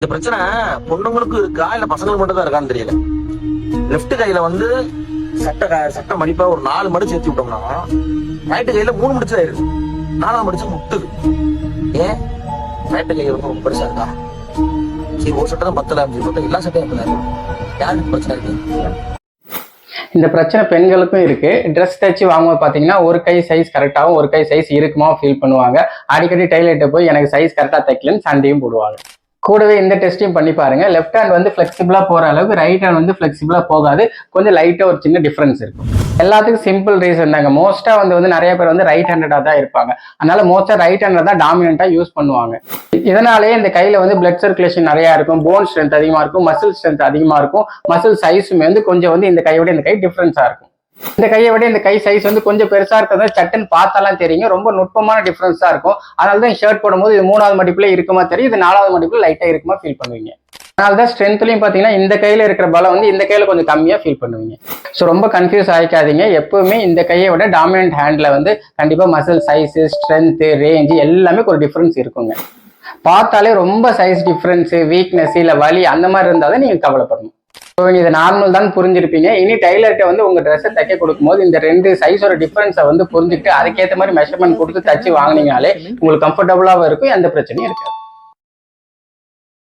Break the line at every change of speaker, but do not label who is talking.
இந்த பிரச்சனை பொண்ணுங்களுக்கு இருக்கா இல்ல பசங்களுக்கு மட்டும் தான் இருக்கான்னு தெரியல. லெப்ட் கையில வந்து சட்டை மடிப்பா ஒரு 4 மடிச்சு ஏற்றி விட்டோம்னா ரைட்டு கையில 3 மடிச்சு ஆயிருக்கு, 4ஆவது மடிச்சு முட்டுது. ஏன் ரைட்டு கை ரொம்ப பெருசா இருக்கா? சரி ஒரு சட்டை தான் பத்தல அப்படின்னு சொல்லிட்டு எல்லா சட்டையும் அப்பதான் இருக்கு. யாருக்கு பிரச்சனை இருக்கு?
இந்த பிரச்சனை பெண்களுக்கும் இருக்கு. ட்ரெஸ் தைச்சு வாங்கும்போது பாத்தீங்கன்னா ஒரு கை சைஸ் கரெக்டாகவும் ஒரு கை சைஸ் இருக்குமா ஃபீல் பண்ணுவாங்க. அடிக்கடி டைலர்கிட்ட போய் எனக்கு சைஸ் கரெக்டா தைக்கலன்னு சண்டையும் போடுவாங்க. கூடவே இந்த டெஸ்ட்டையும் பண்ணி பாருங்க. லெஃப்ட் ஹேண்ட் வந்து ஃபிளெக்சிபிளா போற அளவுக்கு ரைட் ஹேண்ட் வந்து ஃபிளெக்சிபிளா போகாது. கொஞ்சம் லைட்டா ஒரு சின்ன டிஃபரன்ஸ் இருக்கும். எல்லாத்துக்கும் சிம்பிள் ரீசன் தாங்க. மோஸ்டா வந்து நிறைய பேர் வந்து ரைட் ஹேண்டடா தான் இருப்பாங்க. அதனால மோஸ்டா ரைட் ஹேண்டர் தான் டாமினண்டா யூஸ் பண்ணுவாங்க. இதனாலேயே இந்த கையில வந்து பிளட் சர்க்குலேஷன் நிறைய இருக்கும், போன் ஸ்ட்ரென்த் அதிகமா இருக்கும், மசில் ஸ்ட்ரென்த் அதிகமா இருக்கும். மசில் சைஸுமே வந்து கொஞ்சம் வந்து இந்த கையோட இந்த கை டிஃபரன்ஸா இருக்கும். இந்த கையை விட இந்த கை சைஸ் வந்து கொஞ்சம் பெருசா இருக்கிறதா சட்டுன்னு பார்த்தாலாம் தெரியுங்க. ரொம்ப நுட்பமான டிஃபரன்ஸ் தான் இருக்கும். அதனாலதான் ஷர்ட் போடும்போது இது 3ஆவது மடிப்புல இருக்குமா தெரியும், இது 4ஆவது மடிப்புல லைட்டா இருக்குமா ஃபீல் பண்ணுவீங்க. அதனாலதான் ஸ்ட்ரென்த்லயும் பாத்தீங்கன்னா இந்த கையில இருக்கிற பலம் வந்து இந்த கையில கொஞ்சம் கம்மியா ஃபீல் பண்ணுவீங்க. ஸோ ரொம்ப கன்ஃபியூஸ் ஆகிக்காதீங்க. எப்பவுமே இந்த கையை விட டாமினன்ட் ஹேண்ட்ல வந்து கண்டிப்பா மசில் சைஸ், ஸ்ட்ரென்த், ரேஞ்ச் எல்லாமே ஒரு டிஃபரன்ஸ் இருக்குங்க. பார்த்தாலே ரொம்ப சைஸ் டிஃபரன்ஸ், வீக்னஸ் இல்ல வலி அந்த மாதிரி இருந்தாதான் நீங்க கவலைப்படணும். ஸோ இது நார்மல் தான் புரிஞ்சிருப்பீங்க. இனி டைலர்கிட்ட வந்து உங்க ட்ரெஸ்ஸை தைக்க கொடுக்கும்போது இந்த 2 சைஸோட டிஃபரன்ஸை வந்து புரிஞ்சுட்டு அதுக்கேற்ற மாதிரி மெஷர்மெண்ட் கொடுத்து தச்சு வாங்கினீங்கனாலே உங்களுக்கு கம்ஃபர்டபுளாகவும் இருக்கும், எந்த பிரச்சனையும் இருக்காது.